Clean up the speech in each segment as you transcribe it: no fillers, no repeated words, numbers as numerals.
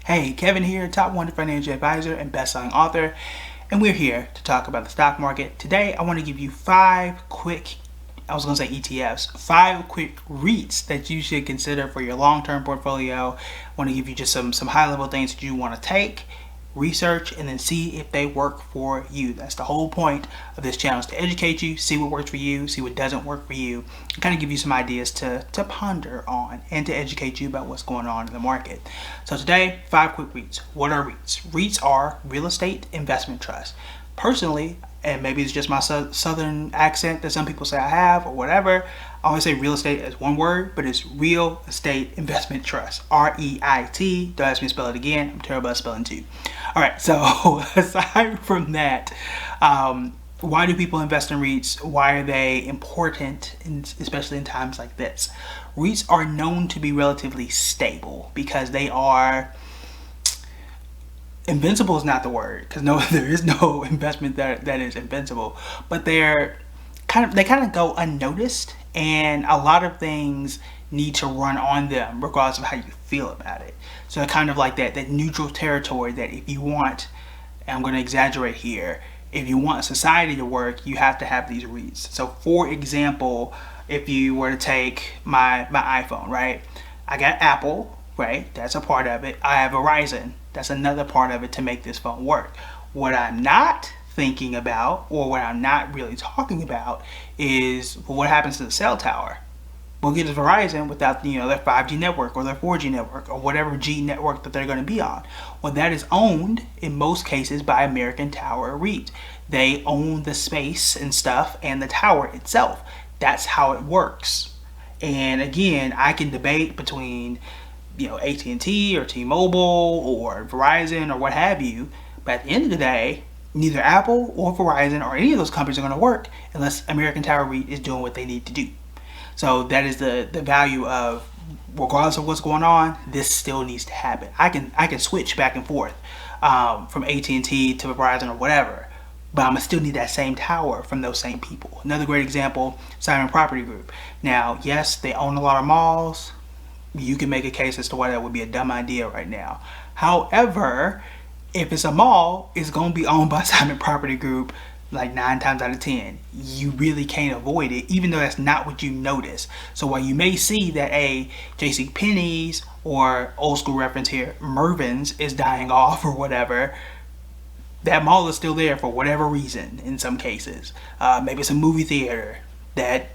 Hey, Kevin here, top 100 financial advisor and best-selling author, and we're here to talk about the stock market. Today, I want to give you 5 quick, I was going to say ETFs, 5 quick REITs that you should consider for your long-term portfolio. I want to give you just some high-level things that you want to take, research, and then see if they work for you. That's the whole point of this channel, is to educate you, see what works for you, see what doesn't work for you, and kind of give you some ideas to ponder on and to educate you about what's going on in the market. So today, 5 quick REITs. What are REITs? REITs are real estate investment trusts. Personally, and maybe it's just my southern accent that some people say I have or whatever, I always say real estate as one word, but it's real estate investment trust. R-E-I-T. Don't ask me to spell it again. I'm terrible at spelling too. All right, so aside from that, why do people invest in REITs? Why are they important, especially in times like this? REITs are known to be relatively stable because they are... Invincible is not the word, because there is no investment that is invincible, but they kind of go unnoticed, and a lot of things need to run on them regardless of how you feel about it. So kind of like that neutral territory that if you want, and I'm going to exaggerate here, if you want society to work, you have to have these REITs. So for example, if you were to take my iPhone, right? I got Apple, right? That's a part of it. I have Verizon. That's another part of it to make this phone work. What I'm not thinking about, or what I'm not really talking about, is what happens to the cell tower. We'll get to Verizon without their 5G network or their 4G network or whatever G network that they're going to be on. Well, that is owned in most cases by American Tower REIT. They own the space and stuff and the tower itself. That's how it works. And again, I can debate between AT&T or T-Mobile or Verizon or what have you, but at the end of the day, neither Apple or Verizon or any of those companies are going to work unless American Tower REIT is doing what they need to do. So that is the value of, regardless of what's going on, this still needs to happen. I can switch back and forth from AT&T to Verizon or whatever, but I'm gonna still need that same tower from those same people. Another great example, Simon Property Group. Now, yes, they own a lot of malls. You can make a case as to why that would be a dumb idea right now. However, if it's a mall, it's going to be owned by Simon Property Group like 9 times out of 10. You really can't avoid it, even though that's not what you notice. So while you may see that JCPenney's, or old school reference here, Mervyn's is dying off or whatever, that mall is still there for whatever reason in some cases. Maybe it's a movie theater that,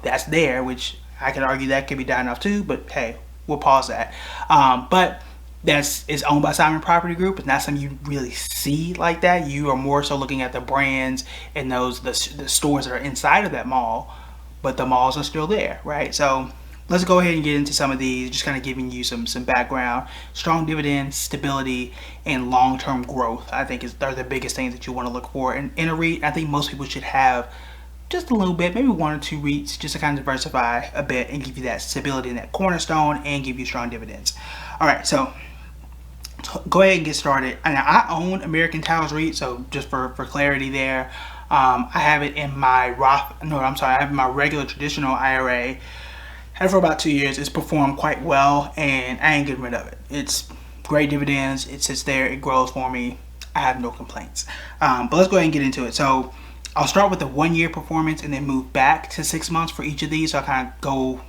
that's there, which I could argue that could be dying off too, but hey, we'll pause that. But it's owned by Simon Property Group. It's not something you really see like that. You are more so looking at the brands and the stores that are inside of that mall, but the malls are still there, right? So let's go ahead and get into some of these, just kind of giving you some background. Strong dividends, stability, and long-term growth, I think are the biggest things that you want to look for. And in a REIT, I think most people should have just a little bit, maybe 1 or 2 REITs, just to kind of diversify a bit and give you that stability and that cornerstone and give you strong dividends. All right, so go ahead and get started. And I own American Towers REIT, so just for clarity there, I have it in my I have my regular traditional IRA. Had it for about 2 years. It's performed quite well, and I ain't getting rid of it. It's great dividends. It sits there. It grows for me. I have no complaints. But let's go ahead and get into it. So I'll start with the 1-year performance and then move back to 6 months for each of these. So I'll kind of go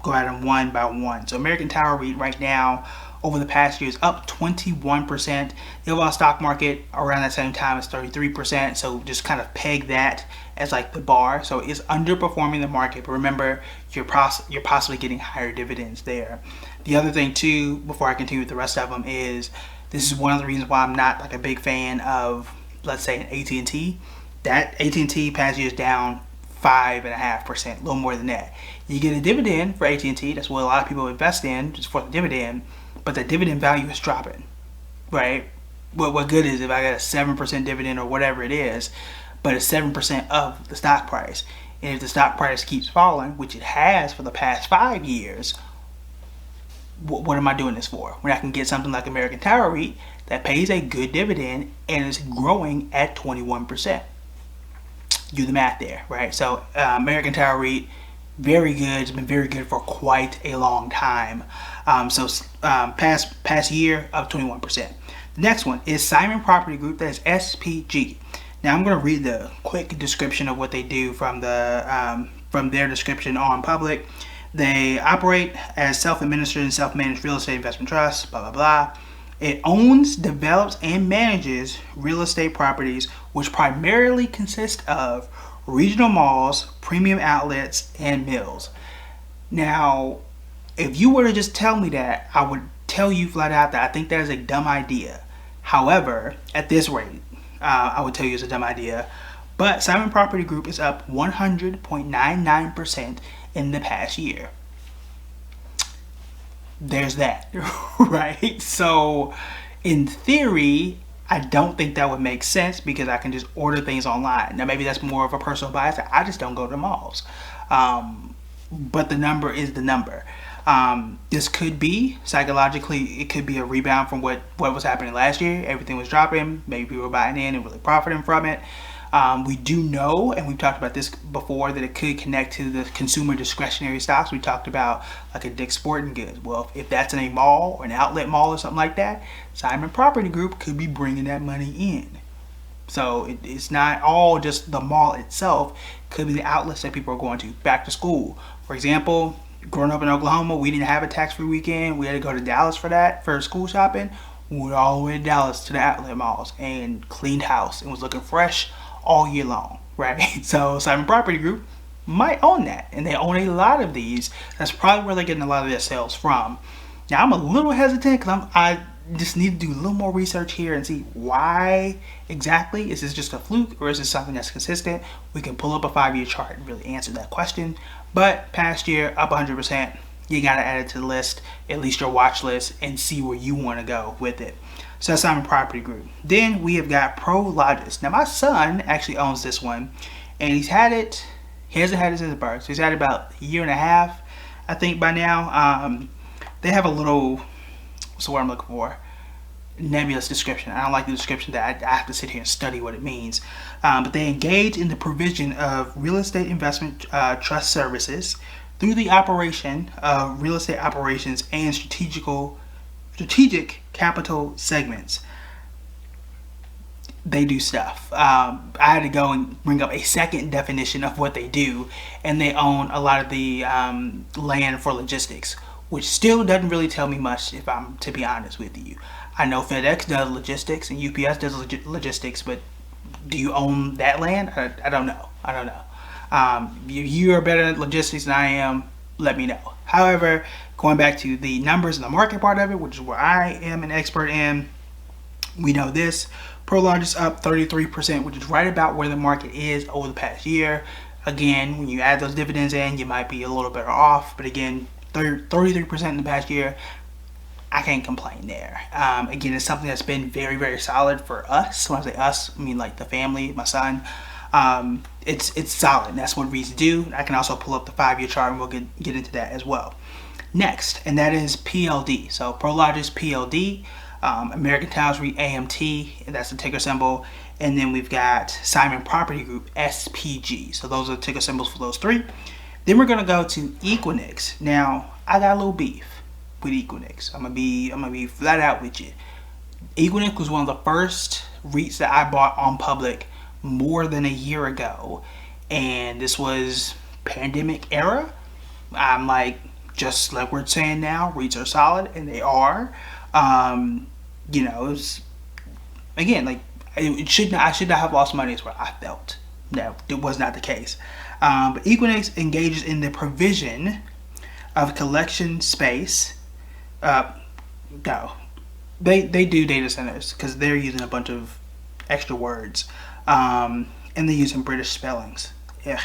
at them one by one. So American Tower REIT right now, over the past year, is up 21%. The overall stock market around that same time is 33%. So just kind of peg that as like the bar. So it's underperforming the market, but remember, you're possibly getting higher dividends there. The other thing too, before I continue with the rest of them, is this is one of the reasons why I'm not like a big fan of, let's say, an AT&T. That AT&T past year is down 5.5%, a little more than that. You get a dividend for AT&T. That's what a lot of people invest in, just for the dividend. But the dividend value is dropping, right? What good is if I got a 7% dividend or whatever it is, but it's 7% of the stock price? And if the stock price keeps falling, which it has for the past 5 years, what am I doing this for? When I can get something like American Tower REIT that pays a good dividend and is growing at 21%. Do the math there, right? So American Tower REIT very good. It's been very good for quite a long time. Past year up 21%. The next one is Simon Property Group. That is SPG. Now I'm going to read the quick description of what they do from their description on public. They operate as self-administered and self-managed real estate investment trusts. Blah blah blah. It owns, develops, and manages real estate properties, which primarily consist of regional malls, premium outlets, and mills. Now, if you were to just tell me that, I would tell you flat out that I think that is a dumb idea. However, at this rate, I would tell you it's a dumb idea. But Simon Property Group is up 100.99% in the past year. There's that, right? So, in theory, I don't think that would make sense because I can just order things online. Now, maybe that's more of a personal bias. I just don't go to the malls. But the number is the number. This could be psychologically, it could be a rebound from what was happening last year. Everything was dropping. Maybe people were buying in and really profiting from it. We do know, and we've talked about this before, that it could connect to the consumer discretionary stocks. We talked about like a Dick's Sporting Goods. Well, if that's in a mall or an outlet mall or something like that, Simon Property Group could be bringing that money in. So it's not all just the mall itself. It could be the outlets that people are going to. Back to school, for example. Growing up in Oklahoma, we didn't have a tax-free weekend. We had to go to Dallas for that, for school shopping. We went all the way to Dallas to the outlet malls and cleaned house and was looking fresh all year long, right? So Simon Property Group might own that, and they own a lot of these. That's probably where they're getting a lot of their sales from. Now I'm a little hesitant because I just need to do a little more research here and see why exactly. Is this just a fluke or is this something that's consistent? We can pull up a 5-year chart and really answer that question. But past year up 100%. You gotta add it to the list, at least your watch list, and see where you want to go with it. So that's Simon Property Group. Then we have got Prologis. Now my son actually owns this one, and he hasn't had it since birth. So he's had it about a year and a half, I think, by now. They have a little, what's the word I'm looking for? Nebulous description. I don't like the description that I have to sit here and study what it means. But they engage in the provision of real estate investment trust services through the operation of real estate operations and strategic capital segments. They do stuff. I had to go and bring up a second definition of what they do, and they own a lot of the land for logistics, which still doesn't really tell me much, if I'm to be honest with you. I know FedEx does logistics and UPS does logistics, but do you own that land? I don't know. You are better at logistics than I am. Let me know. However, going back to the numbers and the market part of it, which is where I am an expert in, we know this. Prologis up 33%, which is right about where the market is over the past year. Again, when you add those dividends in, you might be a little better off. But again, 33% in the past year, I can't complain there. Again, it's something that's been very, very solid for us. When I say us, I mean like the family, my son. It's solid. That's what REITs do. I can also pull up the 5-year chart and we'll get into that as well. Next, and that is PLD. So Prologis PLD, American Towers REIT AMT, and that's the ticker symbol. And then we've got Simon Property Group SPG. So those are the ticker symbols for those three. Then we're gonna go to Equinix. Now I got a little beef with Equinix. I'm gonna be flat out with you. Equinix was one of the first REITs that I bought on public more than a year ago, and this was pandemic era. I'm like, just like we're saying now, REITs are solid, and they are. It's, again, like I should not have lost money is what I felt. No, it was not the case. But Equinix engages in the provision of collection space. No, they do data centers because they're using a bunch of extra words, and they're using British spellings. Yeah.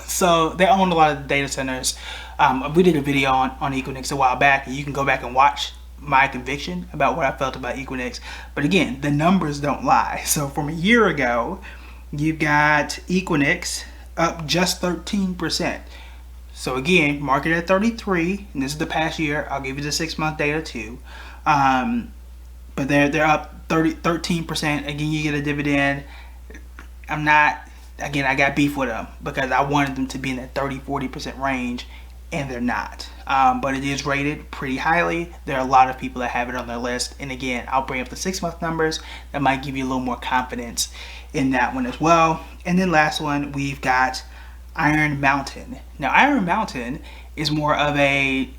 So they own a lot of the data centers. We did a video on Equinix a while back, and you can go back and watch my conviction about what I felt about Equinix. But again, the numbers don't lie. So from a year ago, you've got Equinix up just 13%. So again, market at 33, and this is the past year. I'll give you the 6-month data too. But they're up 13%. Again, you get a dividend. I'm not again, I got beef with them because I wanted them to be in that 30-40% range, and they're not. But it is rated pretty highly. There are a lot of people that have it on their list. And again, I'll bring up the 6-month numbers that might give you a little more confidence in that one as well. And then last one, we've got Iron Mountain. Now, Iron Mountain is more of a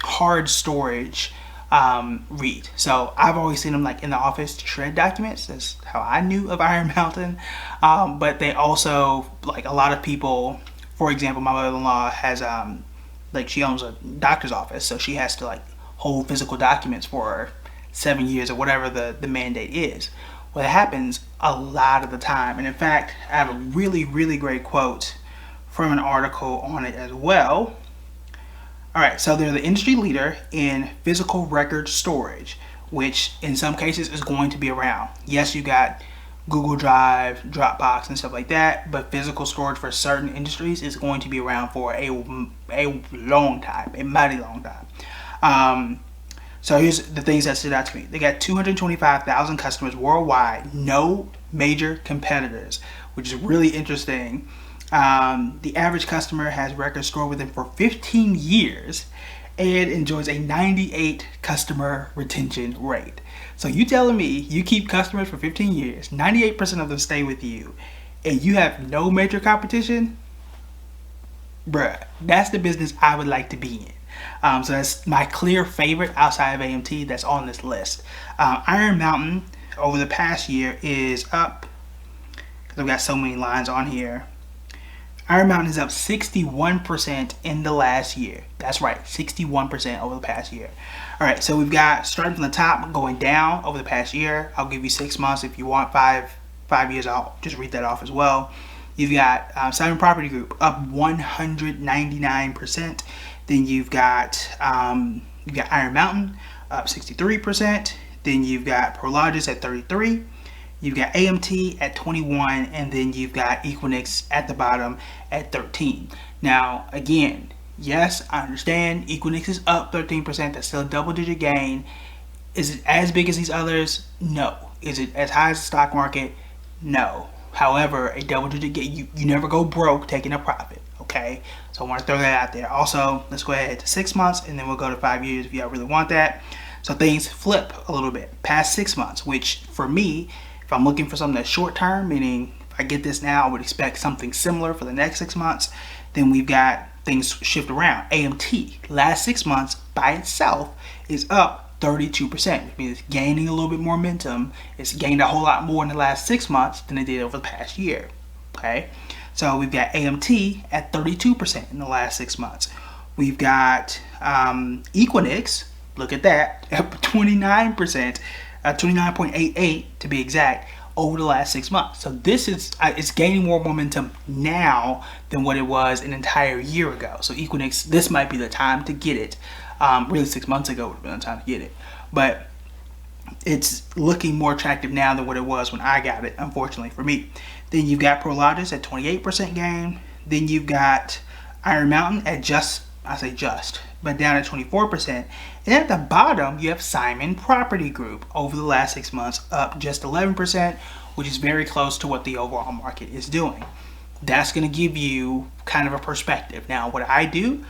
hard storage REIT. So I've always seen them like in the office to shred documents. That's how I knew of Iron Mountain. But they also, like a lot of people, for example, my mother-in-law has like she owns a doctor's office, so she has to like hold physical documents for 7 years or whatever the mandate is. Well, it happens a lot of the time. And in fact, I have a really, really great quote from an article on it as well. All right, so they're the industry leader in physical record storage, which in some cases is going to be around. Yes, you got Google Drive, Dropbox, and stuff like that, but physical storage for certain industries is going to be around for a long time, a mighty long time. So here's the things that stood out to me. They got 225,000 customers worldwide, no major competitors, which is really interesting. The average customer has records stored with them for 15 years and enjoys a 98 customer retention rate. So you telling me you keep customers for 15 years, 98% of them stay with you, and you have no major competition? Bruh, that's the business I would like to be in. So that's my clear favorite outside of AMT that's on this list. Iron Mountain over the past year is up, because I've got so many lines on here. Iron Mountain is up 61% in the last year. That's right, 61% over the past year. All right, so we've got starting from the top, going down over the past year. I'll give you 6 months. If you want five years, I'll just read that off as well. You've got Simon Property Group up 199%. Then you've got Iron Mountain up 63%. Then you've got Prologis at 33%. You've got AMT at 21%, and then you've got Equinix at the bottom at 13%. Now, again, yes, I understand Equinix is up 13%. That's still a double-digit gain. Is it as big as these others? No. Is it as high as the stock market? No. However, a double-digit gain, you never go broke taking a profit, okay? So I want to throw that out there. Also, let's go ahead to 6 months, and then we'll go to 5 years if y'all really want that. So things flip a little bit past 6 months, which for me, if I'm looking for something that's short term, meaning if I get this now, I would expect something similar for the next 6 months, then we've got things shift around. AMT, last 6 months by itself is up 32%, which means it's gaining a little bit more momentum. It's gained a whole lot more in the last 6 months than it did over the past year, okay? So we've got AMT at 32% in the last 6 months. We've got Equinix, look at that, up 29%. 29.88 to be exact, over the last 6 months. So this is it's gaining more momentum now than what it was an entire year ago. So Equinix, this might be the time to get it. Really 6 months ago would have been the time to get it, but it's looking more attractive now than what it was when I got it, unfortunately for me. Then you've got Prologis at 28% gain. Then you've got Iron Mountain at but down at 24%. And at the bottom, you have Simon Property Group over the last 6 months, up just 11%, which is very close to what the overall market is doing. That's going to give you kind of a perspective. Now, what I do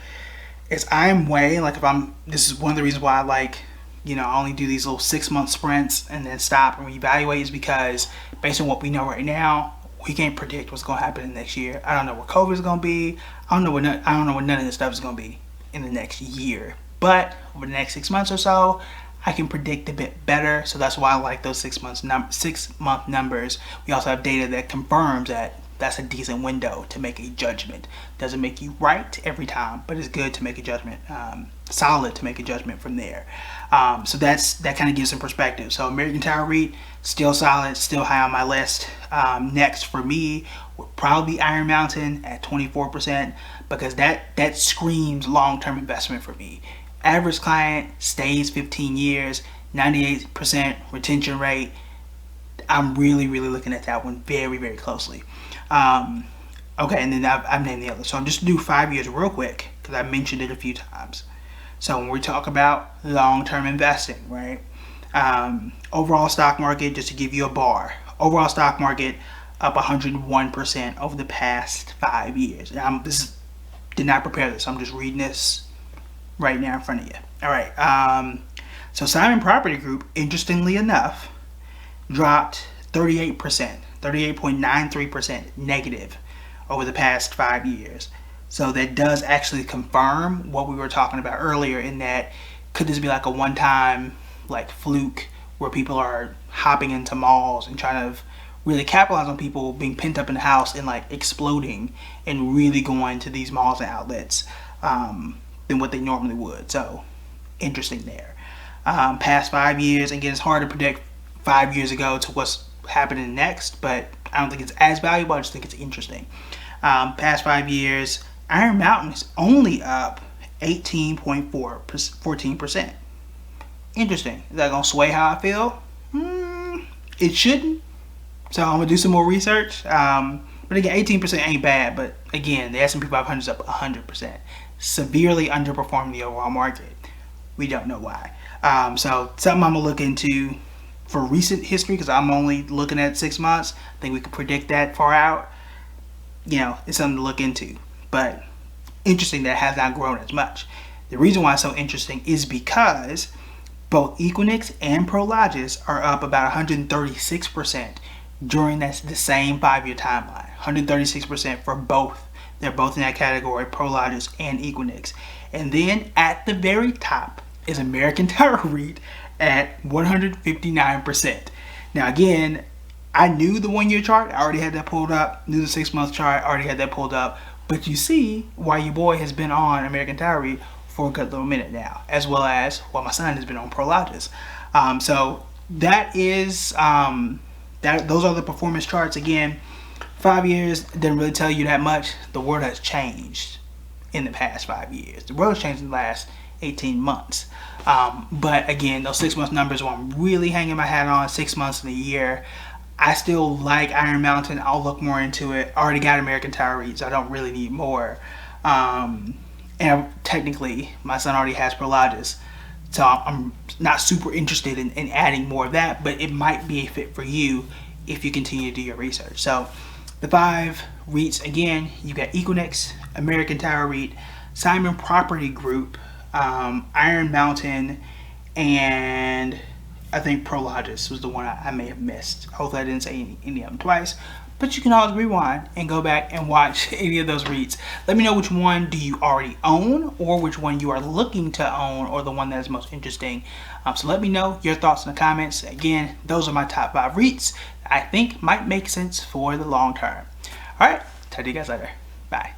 is I'm weighing, like this is one of the reasons why I like, I only do these little 6 month sprints and then stop and reevaluate, is because based on what we know right now, we can't predict what's going to happen in the next year. I don't know where COVID is going to be. I don't know what none of this stuff is going to be in the next year. But over the next 6 months or so, I can predict a bit better. So that's why I like those 6 month numbers. We also have data that confirms that that's a decent window to make a judgment. Doesn't make you right every time, but it's good to make a judgment, solid to make a judgment from there. So that kind of gives some perspective. So American Tower REIT, still solid, still high on my list. Next for me would probably be Iron Mountain at 24%, because that screams long-term investment for me. Average client stays 15 years, 98% retention rate. I'm really, really looking at that one very, very closely. Okay, and then I've named the others. So I'm just do 5 years real quick, because I mentioned it a few times. So when we talk about long-term investing, right? Overall stock market, just to give you a bar. Overall stock market up 101% over the past 5 years. And did not prepare this. I'm just reading this right now in front of you. All right. So Simon Property Group, interestingly enough, dropped 38%, 38.93% negative over the past 5 years. So that does actually confirm what we were talking about earlier, in that could this be like a one-time like fluke where people are hopping into malls and trying to really capitalize on people being pent up in the house and like exploding and really going to these malls and outlets than what they normally would. So interesting there. Past 5 years, again, it's hard to predict 5 years ago to what's happening next, but I don't think it's as valuable. I just think it's interesting. Past 5 years, Iron Mountain is only up 14%. Interesting. Is that gonna sway how I feel? It shouldn't. So I'm gonna do some more research. But again, 18% ain't bad. But again, the S&P 500 is up 100%, severely underperforming the overall market. We don't know why. So something I'm gonna look into for recent history, because I'm only looking at 6 months. I think we could predict that far out. It's something to look into. But interesting that it has not grown as much. The reason why it's so interesting is because both Equinix and Prologis are up about 136% during the same 5-year timeline. 136% for both. They're both in that category, Prologis and Equinix. And then at the very top is American Tower REIT at 159%. Now again, I knew the 1-year chart. I already had that pulled up. Knew the 6-month chart. I already had that pulled up. But you see why your boy has been on American Tower REIT for a good little minute now, as well as my son has been on Prologis. So that is those are the performance charts. Again, 5 years didn't really tell you that much. The world has changed in the past 5 years. The world has changed in the last 18 months. But again, those 6 month numbers are what I'm really hanging my hat on. 6 months in a year. I still like Iron Mountain. I'll look more into it. I already got American Tower REIT, so I don't really need more. And technically, my son already has Prologis, so I'm not super interested in adding more of that, but it might be a fit for you if you continue to do your research. So the 5 REITs, again, you got Equinix, American Tower REIT, Simon Property Group, Iron Mountain, and I think Prologis was the one I may have missed. Hopefully I didn't say any of them twice. But you can always rewind and go back and watch any of those REITs. Let me know which one do you already own, or which one you are looking to own, or the one that is most interesting. So let me know your thoughts in the comments. Again, those are my top 5 REITs I think might make sense for the long term. All right, talk to you guys later. Bye.